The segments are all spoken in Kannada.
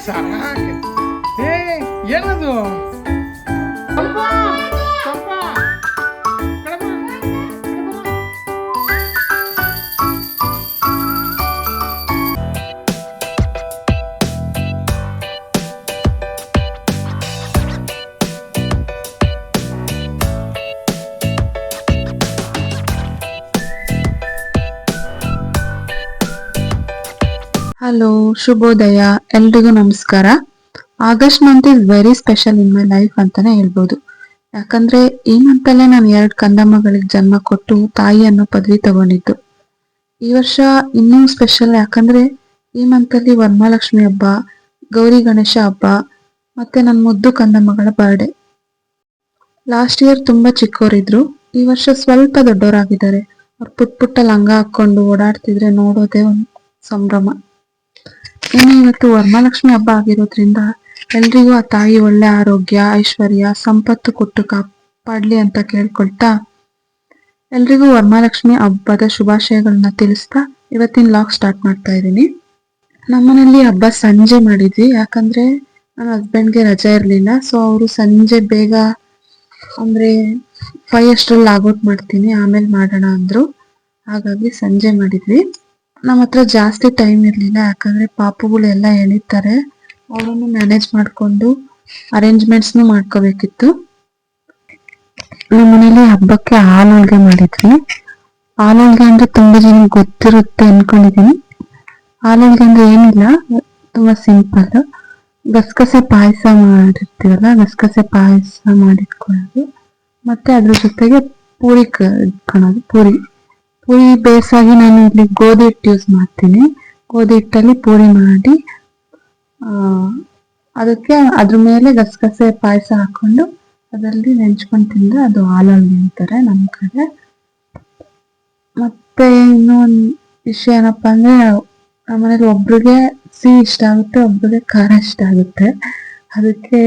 ಸಾಕು. ಏ ಏನದು? ಚಂಪಾ, ಚಂಪಾ, ಕಡಮ, ಕಡಮ. ಹಲೋ, ಶುಭೋದಯ, ಎಲ್ರಿಗೂ ನಮಸ್ಕಾರ. August month is very special in my life ಅಂತಾನೆ ಹೇಳ್ಬೋದು. ಯಾಕಂದ್ರೆ ಈ ಮಂತಲ್ಲೇ ನಾನು 2 ಕಂದಮ್ಮಗಳಿಗೆ ಜನ್ಮ ಕೊಟ್ಟು ತಾಯಿ ಅನ್ನೋ ಪದವಿ ತಗೊಂಡಿದ್ದು. ಈ ವರ್ಷ ಇನ್ನೂ ಸ್ಪೆಷಲ್ ಯಾಕಂದ್ರೆ ಈ ಮಂತಲ್ಲಿ ವರಮಹಾಲಕ್ಷ್ಮಿ ಹಬ್ಬ, ಗೌರಿ ಗಣೇಶ ಹಬ್ಬ, ಮತ್ತೆ ನನ್ನ ಮುದ್ದು ಕಂದಮ್ಮಗಳ ಬರ್ಡೇ. ಲಾಸ್ಟ್ ಇಯರ್ ತುಂಬಾ ಚಿಕ್ಕವರಿದ್ರು, ಈ ವರ್ಷ ಸ್ವಲ್ಪ ದೊಡ್ಡವರಾಗಿದ್ದಾರೆ. ಅವ್ರು ಪುಟ್ಟ ಪುಟ್ಟ ಲಂಗ ಹಾಕೊಂಡು ಓಡಾಡ್ತಿದ್ರೆ ನೋಡೋದೇ ಒಂದು ಸಂಭ್ರಮ. ಇನ್ನು ಇವತ್ತು ವರಮಹಾಲಕ್ಷ್ಮಿ ಹಬ್ಬ ಆಗಿರೋದ್ರಿಂದ ಎಲ್ರಿಗೂ ಆ ತಾಯಿ ಒಳ್ಳೆ ಆರೋಗ್ಯ, ಐಶ್ವರ್ಯ, ಸಂಪತ್ತು ಕೊಟ್ಟು ಕಾಪಾಡ್ಲಿ ಅಂತ ಕೇಳ್ಕೊಳ್ತಾ ಎಲ್ರಿಗೂ ವರಮಹಾಲಕ್ಷ್ಮಿ ಹಬ್ಬದ ಶುಭಾಶಯಗಳನ್ನ ತಿಳಿಸ್ತಾ ಇವತ್ತಿನ ಲಾಗ್ ಸ್ಟಾರ್ಟ್ ಮಾಡ್ತಾ ಇದ್ದೀನಿ. ನಮ್ಮನೇಲಿ ಹಬ್ಬ ಸಂಜೆ ಮಾಡಿದ್ವಿ, ಯಾಕಂದ್ರೆ ನನ್ನ ಹಸ್ಬೆಂಡ್ಗೆ ರಜೆ ಇರ್ಲಿಲ್ಲ. ಸೊ ಅವರು ಸಂಜೆ ಬೇಗ ಅಂದ್ರೆ 5 ಅಷ್ಟ್ರಲ್ಲಿ ಲಾಗೌಟ್ ಮಾಡ್ತೀನಿ, ಆಮೇಲೆ ಮಾಡೋಣ ಅಂದ್ರು. ಹಾಗಾಗಿ ಸಂಜೆ ಮಾಡಿದ್ವಿ. ನಮ್ಮ ಹತ್ರ ಜಾಸ್ತಿ ಟೈಮ್ ಇರ್ಲಿಲ್ಲ, ಯಾಕಂದ್ರೆ ಪಾಪುಗಳು ಎಲ್ಲ ಎಳಿತಾರೆ, ಅವರನ್ನು ಮ್ಯಾನೇಜ್ ಮಾಡ್ಕೊಂಡು ಅರೇಂಜ್ಮೆಂಟ್ಸ್ನು ಮಾಡ್ಕೋಬೇಕಿತ್ತು. ನಮ್ಮ ಮನೇಲಿ ಹಬ್ಬಕ್ಕೆ ಹಾಲು ಹೋಳಿಗೆ ಮಾಡಿದ್ವಿ. ಹಾಲು ಹೋಳಿಗೆ ಅಂದ್ರೆ ತುಂಬಾ ಜನ ಗೊತ್ತಿರುತ್ತೆ ಅನ್ಕೊಂಡಿದೀನಿ. ಹಾಲು ಹೋಳಿಗೆ ಅಂದ್ರೆ ಏನಿಲ್ಲ, ತುಂಬಾ ಸಿಂಪಲ್. ಗಸಗಸೆ ಪಾಯಸ ಮಾಡಿರ್ತೀವಲ್ಲ, ಗಸಗಸೆ ಪಾಯಸ ಮಾಡಿಟ್ಕೊಳ್ಳೋದು, ಮತ್ತೆ ಅದ್ರ ಜೊತೆಗೆ ಪೂರಿ ಇಟ್ಕೊಳ್ಳೋದು. ಪೂರಿ ಬೇಸಾಗಿ ನಾನು ಇಲ್ಲಿ ಗೋಧಿ ಹಿಟ್ಟು ಯೂಸ್ ಮಾಡ್ತೀನಿ. ಗೋಧಿ ಹಿಟ್ಟಲ್ಲಿ ಪೂರಿ ಮಾಡಿ ಅದಕ್ಕೆ ಅದ್ರ ಮೇಲೆ ಗಸಗಸೆ ಪಾಯಸ ಹಾಕೊಂಡು ಅದರಲ್ಲಿ ನೆಂಚ್ಕೊಂಡು ತಿಂದ್ರೆ ಅದು ಹಾಲು ಹೋಳಿಗೆ ಅಂತಾರೆ ನಮ್ಮ ಕಡೆ. ಮತ್ತೆ ಇನ್ನೊಂದು ವಿಷಯ ಏನಪ್ಪಾ ಅಂದ್ರೆ, ನಮ್ಮನೇಲಿ ಒಬ್ರಿಗೆ ಸಿಹಿ ಇಷ್ಟ ಆಗುತ್ತೆ, ಒಬ್ರಿಗೆ ಖಾರ ಇಷ್ಟ ಆಗುತ್ತೆ. ಅದಕ್ಕೆ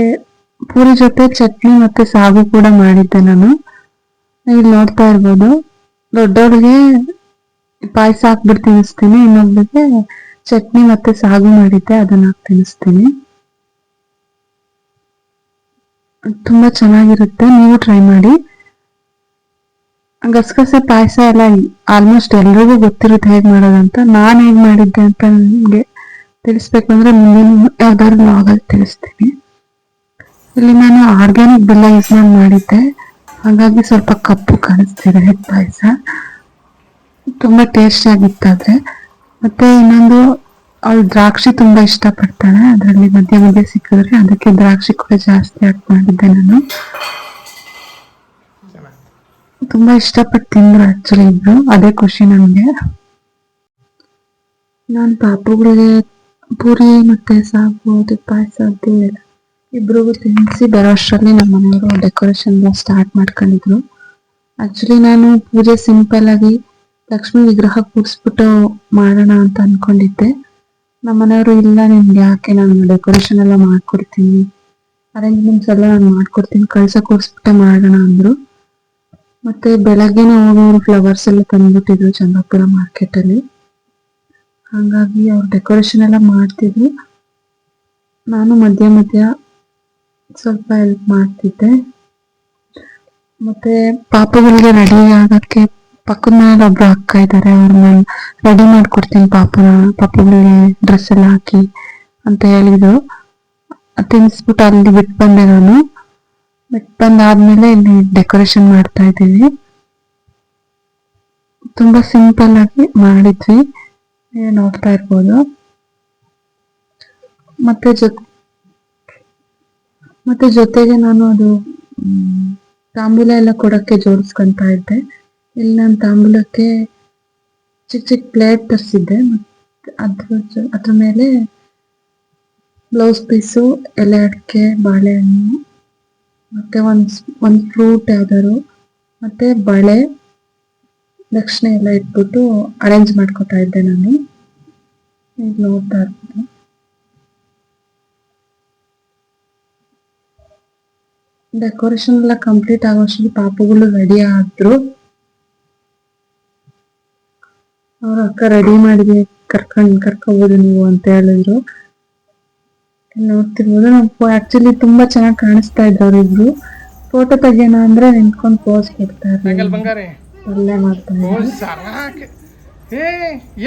ಪೂರಿ ಜೊತೆ ಚಟ್ನಿ ಮತ್ತೆ ಸಾಗು ಕೂಡ ಮಾಡಿದ್ದೆ ನಾನು. ಇಲ್ಲಿ ನೋಡ್ತಾ ಇರ್ಬೋದು, ದೊಡ್ಡವ್ರಿಗೆ ಪಾಯಸ ಹಾಕ್ಬಿಟ್ಟು ತಿನ್ನಿಸ್ತೀನಿ, ಇನ್ನೊಬ್ರಿಗೆ ಚಟ್ನಿ ಮತ್ತೆ ಸಾಗು ಮಾಡಿದ್ದೆ ಅದನ್ನ ಹಾಕಿ ತಿನ್ನಿಸ್ತೀನಿ. ತುಂಬಾ ಚೆನ್ನಾಗಿರುತ್ತೆ, ನೀವು ಟ್ರೈ ಮಾಡಿ. ಗಸಗಸೆ ಪಾಯಸ ಎಲ್ಲ ಆಲ್ಮೋಸ್ಟ್ ಎಲ್ರಿಗೂ ಗೊತ್ತಿರುತ್ತೆ ಹೇಗ್ ಮಾಡೋದಂತ. ನಾನ್ ಹೇಗ್ ಮಾಡಿದ್ದೆ ಅಂತ ನಿಮ್ಗೆ ತಿಳಿಸ್ಬೇಕು ಅಂದ್ರೆ ಮುಂದಿನ ಯಾವ್ದಾದ್ರು ಲಾಗಲ್ಲಿ ತಿಳಿಸ್ತೀನಿ. ಇಲ್ಲಿ ನಾನು ಆರ್ಗ್ಯಾನಿಕ್ ಬೆಲ್ಲ ಯೂಸ್ ಮಾಡಿದ್ದೆ, ಹಾಗಾಗಿ ಸ್ವಲ್ಪ ಕಪ್ಪು ಕಾಣಿಸ್ತಿದೆ ಪಾಯಸ. ತುಂಬಾ ಟೇಸ್ಟ್ ಆಗಿತ್ತಾದ್ರೆ. ಮತ್ತೆ ಇನ್ನೊಂದು, ಅವಳು ದ್ರಾಕ್ಷಿ ತುಂಬಾ ಇಷ್ಟಪಡ್ತಾಳೆ, ಅದರಲ್ಲಿ ಮಧ್ಯೆ ಮಧ್ಯೆ ಸಿಕ್ಕಿದ್ರೆ ಅದಕ್ಕೆ ದ್ರಾಕ್ಷಿ ಕೂಡ ಜಾಸ್ತಿ ಹಾಕಿ ಮಾಡಿದ್ದೆ ನಾನು. ತುಂಬಾ ಇಷ್ಟಪಟ್ಟು ತಿಂದ್ರು ಆಕ್ಚುಲಿ ಇಬ್ರು, ಅದೇ ಖುಷಿ ನನಗೆ. ನಾನು ಪಾಪುಗಳಿಗೆ ಪೂರಿ ಮತ್ತೆ ಸಾಗು ಅದು ಪಾಯಸ ಅದು ಎಲ್ಲ ಇಬ್ರಿಗೂ ತಿನ್ನಿಸಿ ಬರೋಷ್ಟರಲ್ಲಿ ನಮ್ಮ ಮನೆಯವರು ಡೆಕೋರೇಷನ್ ಸ್ಟಾರ್ಟ್ ಮಾಡ್ಕೊಂಡಿದ್ರು. ಆಕ್ಚುಲಿ ನಾನು ಪೂಜೆ ಸಿಂಪಲ್ ಆಗಿ ಲಕ್ಷ್ಮಿ ವಿಗ್ರಹ ಕೂರಿಸ್ಬಿಟ್ಟು ಮಾಡೋಣ ಅಂತ ಅನ್ಕೊಂಡಿದ್ದೆ. ನಮ್ಮ ಮನೆಯವರು ಇಲ್ಲ, ನಿಮ್ಗೆ ಯಾಕೆ, ನಾನು ಡೆಕೋರೇಷನ್ ಎಲ್ಲ ಮಾಡ್ಕೊಡ್ತೀನಿ, ಅರೇಂಜ್ಮೆಂಟ್ಸ್ ಎಲ್ಲ ನಾನು ಮಾಡ್ಕೊಡ್ತೀನಿ, ಕಳ್ಸ ಕೂರಿಸ್ಬಿಟ್ಟೆ ಮಾಡೋಣ ಅಂದ್ರು. ಮತ್ತೆ ಬೆಳಗ್ಗೆನೇ ಹೋಗೋರು ಫ್ಲವರ್ಸ್ ಎಲ್ಲ ತಂದ್ಬಿಟ್ಟಿದ್ರು ಚಂದ್ರಪುರ ಮಾರ್ಕೆಟ್ ಅಲ್ಲಿ. ಹಾಗಾಗಿ ಅವ್ರು ಡೆಕೋರೇಷನ್ ಎಲ್ಲ ಮಾಡ್ತಿದ್ರು, ನಾನು ಮಧ್ಯ ಮಧ್ಯ ಸ್ವಲ್ಪ ಹೆಲ್ಪ್ ಮಾಡ್ತಿದ್ದೆ. ಮತ್ತೆ ಪಾಪುಗಳಿಗೆ ರೆಡಿ ಆಗಕ್ಕೆ ಪಕ್ಕದ ಮನೇಲಿ ಒಬ್ರು ಅಕ್ಕ ಇದ್ದಾರೆ, ಅವ್ರನ್ನ ರೆಡಿ ಮಾಡ್ಕೊಡ್ತೀನಿ ಪಾಪುಗಳಿಗೆ ಡ್ರೆಸ್ ಎಲ್ಲ ಹಾಕಿ ಅಂತ ಹೇಳಿದ್ರು. ತಿನ್ಸ್ಬಿಟ್ಟು ಅಲ್ಲಿ ಬಿಟ್ಟು ಬಂದೆ ನಾನು. ಬಿಟ್ಟು ಬಂದಾದ್ಮೇಲೆ ಇಲ್ಲಿ ಡೆಕೋರೇಷನ್ ಮಾಡ್ತಾ ಇದ್ದೀವಿ. ತುಂಬಾ ಸಿಂಪಲ್ ಆಗಿ ಮಾಡಿದ್ವಿ, ನೋಡ್ತಾ ಇರ್ಬೋದು. ಮತ್ತೆ ಜೊತೆಗೆ ನಾನು ಅದು ತಾಂಬೂಲ ಎಲ್ಲ ಕೊಡಕ್ಕೆ ಜೋಡಿಸ್ಕೊಂತಾ ಇದ್ದೆ. ಇಲ್ಲಿ ನಾನು ತಾಂಬೂಲಕ್ಕೆ ಚಿಕ್ಕ ಚಿಕ್ಕ ಪ್ಲೇಟ್ ತರಿಸಿದ್ದೆ, ಅದ್ರ ಮೇಲೆ ಬ್ಲೌಸ್ ಪೀಸು, ಎಲೆ ಅಡಿಕೆ, ಬಾಳೆಹಣ್ಣು, ಮತ್ತೆ ಒಂದು ಫ್ರೂಟ್ ಯಾವ್ದಾರು, ಮತ್ತೆ ಬಳೆ, ದಕ್ಷಿಣೆ ಎಲ್ಲ ಇಟ್ಬಿಟ್ಟು ಅರೇಂಜ್ ಮಾಡ್ಕೊತಾ ಇದ್ದೆ ನಾನು. ಈಗ ನೋಡ್ತಾ ಇರ್ಬೋದು. ಡೆಕೋರೇಷನ್ ಎಲ್ಲ ಕಂಪ್ಲೀಟ್ ಆಗೋಷ್ಟಿಗೆ ಪಾಪುಗಳು ರೆಡಿ ಆದ್ರು. ಅವ್ರ ಅಕ್ಕ ರೆಡಿ ಮಾಡಿದ್ವಿ, ಕರ್ಕೋಬೋದು ನೀವು ಅಂತ ಹೇಳಿದ್ರು. ನೋಡ್ತಿರ್ಬೋದು ನಾವು ಆಕ್ಚುಲಿ ತುಂಬಾ ಚೆನ್ನಾಗಿ ಕಾಣಿಸ್ತಾ ಇದ್ರು ಅವ್ರಿಬ್ರು. ಫೋಟೋ ತೆಗಿಯೋಣ ಅಂದ್ರೆ ನಿಂತ್ಕೊಂಡು ಪೋಸ್ ಕೊಡ್ತಾ ಅಂಕಲ್ ಬಂಗಾರಿ ಒಳ್ಳೆ ಮಾಡ್ತಾ ಇದ್ರು. ಸಾಕ್.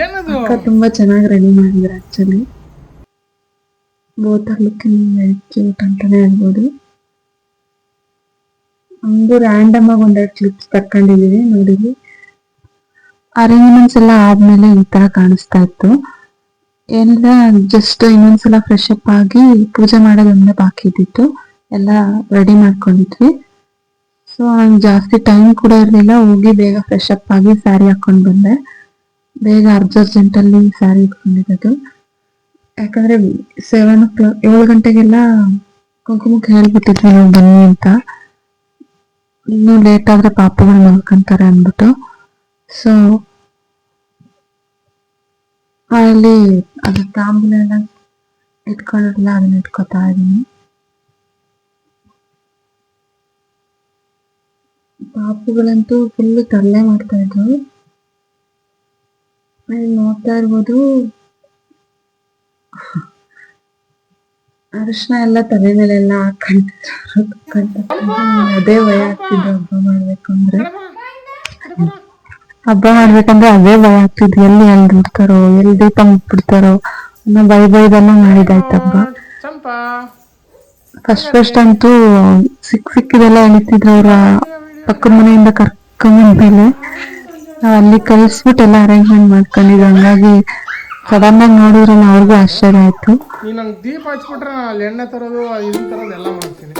ಏನದು ಅಕ್ಕ ತುಂಬಾ ಚೆನ್ನಾಗಿ ರೆಡಿ ಮಾಡಿದ್ರು actually. Both are looking very cute ಅಂತಾನೆ ಹೇಳ್ಬೋದು. ಒಂದು ರ್ಯಾಂಡಮ್ ಆಗಿ ಒಂದೆರಡು ಕ್ಲಿಪ್ಸ್ ತಕೊಂಡಿದೀವಿ ನೋಡಿದ್ವಿ. ಅರೇಂಜ್ಮೆಂಟ್ಸ್ ಎಲ್ಲ ಆದ್ಮೇಲೆ ಈ ತರ ಕಾಣಿಸ್ತಾ ಇತ್ತು. ಏನಿಲ್ಲ, ಜಸ್ಟ್ ಇನ್ನೊಂದ್ಸಲ ಫ್ರೆಶ್ ಅಪ್ ಆಗಿ ಪೂಜೆ ಮಾಡೋದೊಂದೇ ಬಾಕಿ ಇದ್ದಿತ್ತು. ಎಲ್ಲ ರೆಡಿ ಮಾಡ್ಕೊಂಡಿದ್ವಿ. ಸೊ ನಂಗೆ ಜಾಸ್ತಿ ಟೈಮ್ ಕೂಡ ಇರಲಿಲ್ಲ. ಹೋಗಿ ಬೇಗ ಫ್ರೆಶ್ ಅಪ್ ಆಗಿ ಸ್ಯಾರಿ ಹಾಕೊಂಡು ಬಂದೆ. ಬೇಗ ಅರ್ಜೆಂಟಲ್ಲಿ ಸ್ಯಾರಿ ಇಟ್ಕೊಂಡಿರೋದು. ಯಾಕಂದ್ರೆ 7 ಗಂಟೆಗೆಲ್ಲ ಕುಂಕುಮಕ್ಕೆ ಹೇಳ್ಬಿಟ್ಟಿದ್ವಿ ನಾವು ಬನ್ನಿ ಅಂತ. ಇನ್ನೂ ಲೇಟ್ ಆದ್ರೆ ಪಾಪಗಳು ಮಲ್ಕೊಂತಾರೆ ಅಂದ್ಬಿಟ್ಟು. ಸೊ ಅಲ್ಲಿ ಅದು ತಾಂಬೂಲ ಎಲ್ಲ ಇಟ್ಕೊಳ್ಳೋದಿಲ್ಲ, ಅದನ್ನ ಇಟ್ಕೊತಾ ಇದೀನಿ. ಪಾಪುಗಳಂತೂ ಫುಲ್ ತರಲೆ ಮಾಡ್ತಾ ಇದ್ರು. ನೋಡ್ತಾ ಇರ್ಬೋದು ಅರಿಶಿನ ಎಲ್ಲ ತಲೆ ಮೇಲೆಲ್ಲ ಹಾಕೊಂಡಿದ್ರು. ಅದೇ ಭಯ ಆಗ್ತಿದ್ದು ಹಬ್ಬ ಮಾಡ್ಬೇಕಂದ್ರೆ ಅದೇ ಭಯ ಆಗ್ತಿದ್ವಿ. ಎಲ್ಲಿ ಬಿಡ್ತಾರೋ, ಎಲ್ಲಿ ದೀಪ ಮುಟ್ಬಿಡ್ತಾರೋ ಅನ್ನೋ ಬೈದೆಲ್ಲ ಮಾಡಿದಾಯ್ತು ಹಬ್ಬ. ಫಸ್ಟ್ ಅಂತೂ ಸಿಕ್ಕಿದೆಲ್ಲ ಎಳಿತಿದ್ರು. ಅವ್ರ ಪಕ್ಕದ ಮನೆಯಿಂದ ಕರ್ಕೊಂಡ್ಮೇಲೆ ನಾವ್ ಅಲ್ಲಿ ಕಳಿಸ್ಬಿಟ್ಟು ಎಲ್ಲ ಅರೇಂಜ್ಮೆಂಟ್ ಮಾಡ್ಕೊಂಡಿದ್ರು. ಹಂಗಾಗಿ ಸಡನ್ ಆಗಿ ನೋಡಿದ್ರಲ್ಲ ಅವ್ರಿಗೂ ಆಶ್ಚರ್ಯ ಆಯ್ತು. ನಂಗೆ ದೀಪ ಹಚ್ಬಿಟ್ರೆ ಅಲ್ಲಿ ಎಣ್ಣೆ ತರೋದು ಇದನ್ನ ತರೋದು ಎಲ್ಲ ಮಾಡ್ತೀನಿ.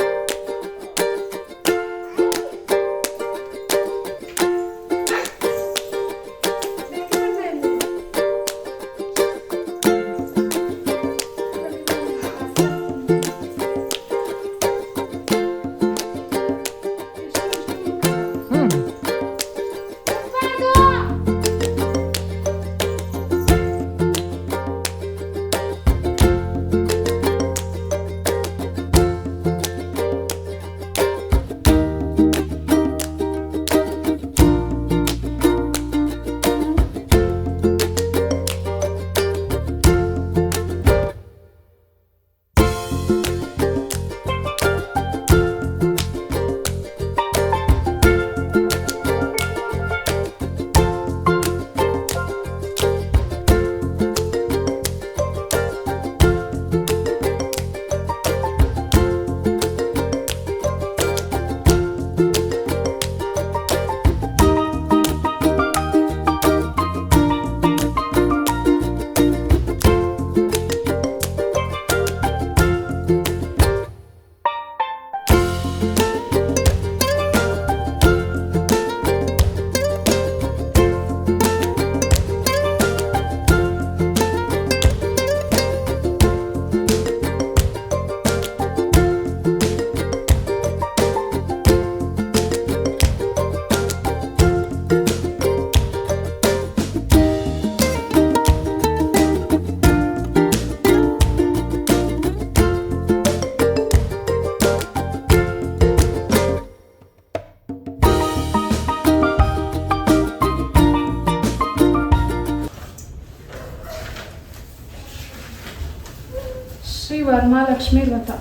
ಶ್ರೀ ವರಮಹಾಲಕ್ಷ್ಮಿ ವ್ರತ.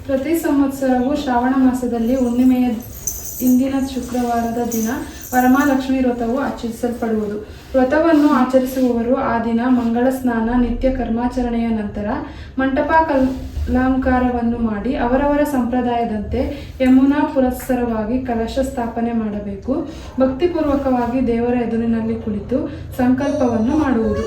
ಪ್ರತಿ ಸಂವತ್ಸರವೂ ಶ್ರಾವಣ ಮಾಸದಲ್ಲಿ ಹುಣ್ಣಿಮೆಯ ಇಂದಿನ ಶುಕ್ರವಾರದ ದಿನ ವರಮಹಾಲಕ್ಷ್ಮಿ ವ್ರತವು ಆಚರಿಸಲ್ಪಡುವುದು. ವ್ರತವನ್ನು ಆಚರಿಸುವವರು ಆ ದಿನ ಮಂಗಳ ಸ್ನಾನ, ನಿತ್ಯ ಕರ್ಮಾಚರಣೆಯ ನಂತರ ಮಂಟಪ ಅಲಂಕಾರವನ್ನು ಮಾಡಿ ಅವರವರ ಸಂಪ್ರದಾಯದಂತೆ ಯಮುನಾ ಪುರಸ್ಸರವಾಗಿ ಕಲಶ ಸ್ಥಾಪನೆ ಮಾಡಬೇಕು. ಭಕ್ತಿಪೂರ್ವಕವಾಗಿ ದೇವರ ಎದುರಿನಲ್ಲಿ ಕುಳಿತು ಸಂಕಲ್ಪವನ್ನು ಮಾಡುವುದು.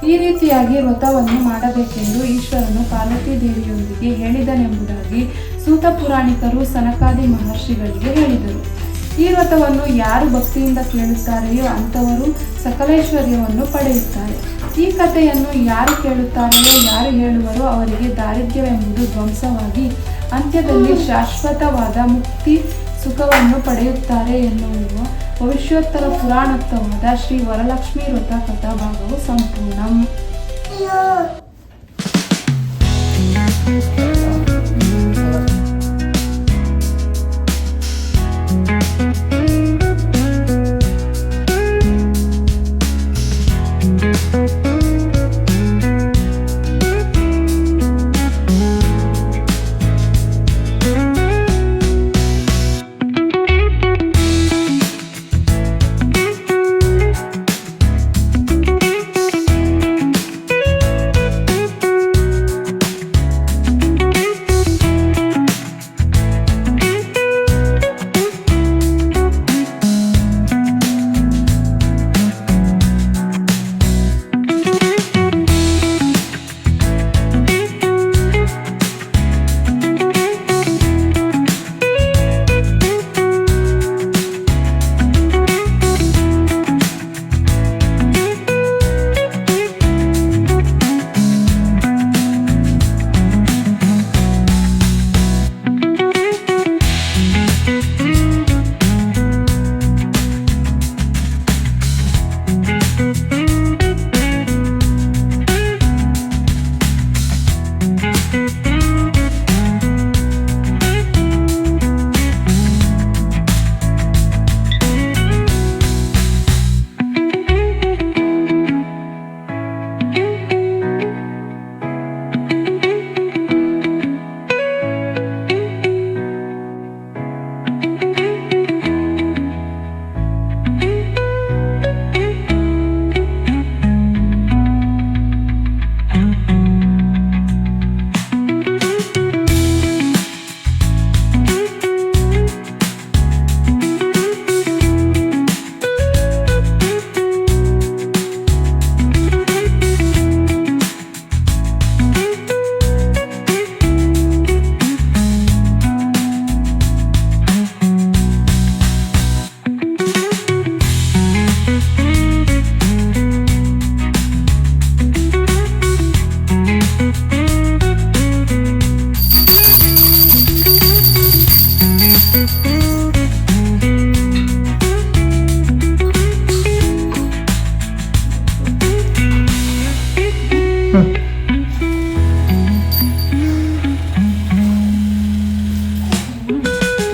ಈ ರೀತಿಯಾಗಿ ವ್ರತವನ್ನು ಮಾಡಬೇಕೆಂದು ಈಶ್ವರನು ಪಾರ್ವತಿ ದೇವಿಯೊಂದಿಗೆ ಹೇಳಿದನೆಂಬುದಾಗಿ ಸೂತ ಪುರಾಣಿಕರು ಸನಕಾದಿ ಮಹರ್ಷಿಗಳಿಗೆ ಹೇಳಿದರು. ಈ ವ್ರತವನ್ನು ಯಾರು ಭಕ್ತಿಯಿಂದ ಕೇಳುತ್ತಾರೆಯೋ ಅಂಥವರು ಸಕಲೈಶ್ವರ್ಯವನ್ನು ಪಡೆಯುತ್ತಾರೆ. ಈ ಕಥೆಯನ್ನು ಯಾರು ಕೇಳುತ್ತಾರೆಯೋ, ಯಾರು ಹೇಳುವರೋ ಅವರಿಗೆ ದಾರಿದ್ರ್ಯವೆಂಬುದು ಧ್ವಂಸವಾಗಿ ಅಂತ್ಯದಲ್ಲಿ ಶಾಶ್ವತವಾದ ಮುಕ್ತಿ ಸುಖವನ್ನು ಪಡೆಯುತ್ತಾರೆ ಎನ್ನುವ ಭವಿಷ್ಯೋತ್ತರ ಪುರಾಣೋಕ್ತವಾದ ಶ್ರೀ ವರಲಕ್ಷ್ಮಿ ವ್ರತ ಕಥಾಭಾಗವು ಸಂಪೂರ್ಣ.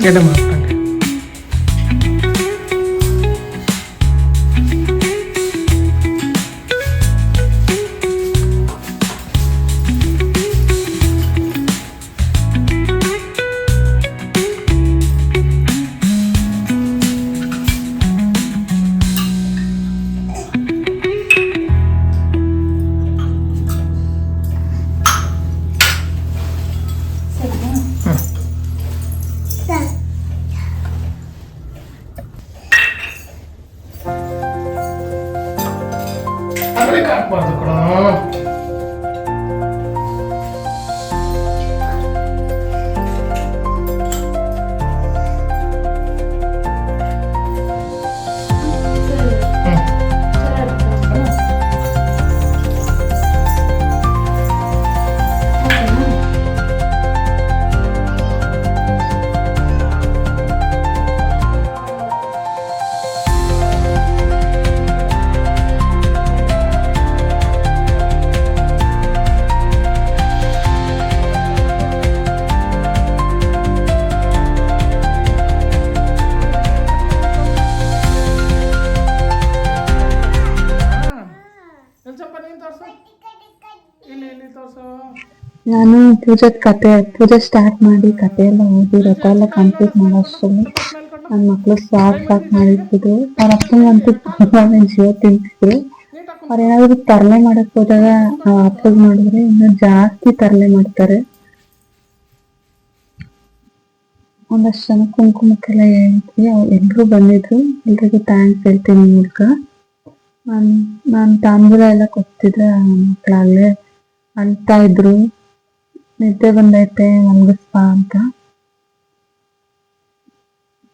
ಎಡೆ ಮಾಡ್ಕೊಂಡೆ ಅದಕ್ಕೆ ಹಾಕ್ಬಾರ್ದು ಕಣ. ನಾನು ಪೂಜೆ ಸ್ಟಾರ್ಟ್ ಮಾಡಿ ಕತೆ ಎಲ್ಲ ಓದಿ ರಥ ಎಲ್ಲ ಕಂಪ್ಲೀಟ್ ಮಾಡೋ ಅಷ್ಟರಲ್ಲಿ ನನ್ನ ಮಕ್ಕಳು ಸಾಕ್ ಮಾಡಿರ್ತಿದ್ರು. ಅವ್ರ ಅಪ್ಪಂಗಂತೂ ತುಂಬಾ ಜೀವ ತಿಂತಿದ್ರು. ಅವ್ರು ಏನಾದ್ರು ತರಲೆ ಮಾಡಕ್ ಹೋದಾಗ ನಾವು ಅಪ್ಪಗ್ ಮಾಡಿದ್ರೆ ಇನ್ನೂ ಜಾಸ್ತಿ ತರಲೆ ಮಾಡ್ತಾರೆ. ಒಂದಷ್ಟು ಜನ ಕುಂಕುಮಕ್ಕೆಲ್ಲ ಹೇಳಿದ್ವಿ, ಎಲ್ರು ಬಂದಿದ್ರು. ಎಲ್ರಿಗೂ ಥ್ಯಾಂಕ್ಸ್ ಹೇಳ್ತೀನಿ ಮೂಲಕ. ನಾನು ತಾಂಬೂಲ ಎಲ್ಲ ಕೊಡ್ತಿದ್ದೆ, ಮಕ್ಕಳಾಗ್ಲೇ ಅಳ್ತಾ ಇದ್ರು, ನಿದ್ದೆ ಬಂದೈತೆ ಮಲಗಿಸ್ಪ ಅಂತ.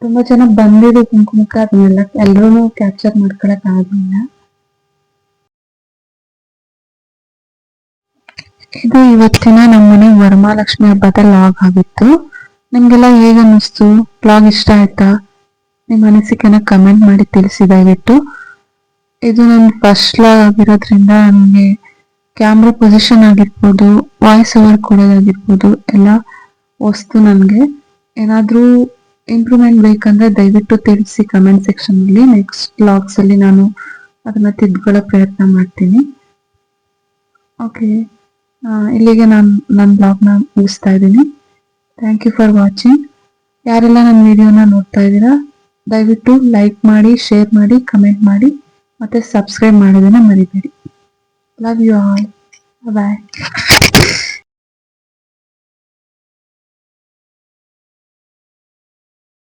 ತುಂಬಾ ಜನ ಬಂದಿದ್ರು ಕುಂಕುಮಕ್ಕ, ಅದನ್ನೆಲ್ಲ ಎಲ್ರೂ ಕ್ಯಾಪ್ಚರ್ ಮಾಡ್ಕೊಳಕ್ ಆಗ್ಲಿಲ್ಲ. ಇದು ಇವತ್ತಿನ ನಮ್ಮನೆ ವರಮಹಾಲಕ್ಷ್ಮಿ ಹಬ್ಬದ ಲಾಗ್ ಆಗಿತ್ತು. ನಿಮ್ಗೆಲ್ಲ ಹೇಗ ಅನ್ನಿಸ್ತು? ಲಾಗ್ ಇಷ್ಟ ಆಯ್ತಾ? ನಿಮ್ಮ ಅನಿಸಿಕೆನ ಕಮೆಂಟ್ ಮಾಡಿ ತಿಳಿಸಿ ದಯವಿಟ್ಟು. ಇದು ನನ್ನ ಫಸ್ಟ್ ಲಾಗ್ ಆಗಿರೋದ್ರಿಂದ ನನಗೆ ಕ್ಯಾಮ್ರಾ ಪೊಸಿಷನ್ ಆಗಿರ್ಬೋದು, ವಾಯ್ಸ್ ಓವರ್ ಕೊಡೋದಾಗಿರ್ಬೋದು ಎಲ್ಲ ಹೊಸ್ತು. ನನಗೆ ಏನಾದರೂ ಇಂಪ್ರೂವ್ಮೆಂಟ್ ಬೇಕಂದ್ರೆ ದಯವಿಟ್ಟು ತಿಳಿಸಿ ಕಮೆಂಟ್ ಸೆಕ್ಷನಲ್ಲಿ. ನೆಕ್ಸ್ಟ್ ಬ್ಲಾಗ್ಸಲ್ಲಿ ನಾನು ಅದನ್ನು ತಿದ್ಕೊಳ್ಳೋ ಪ್ರಯತ್ನ ಮಾಡ್ತೀನಿ. ಓಕೆ, ಇಲ್ಲಿಗೆ ನಾನು ನನ್ನ ಬ್ಲಾಗ್ನ ಮುಗಿಸ್ತಾ ಇದ್ದೀನಿ. Thank you for watching. ಯಾರೆಲ್ಲ ನನ್ನ ವಿಡಿಯೋನ ನೋಡ್ತಾ ಇದ್ದೀರಾ ದಯವಿಟ್ಟು ಲೈಕ್ ಮಾಡಿ, ಶೇರ್ ಮಾಡಿ, ಕಮೆಂಟ್ ಮಾಡಿ, ಮತ್ತು ಸಬ್ಸ್ಕ್ರೈಬ್ ಮಾಡೋದನ್ನ ಮರಿಬೇಡಿ. Love you all. Bye bye.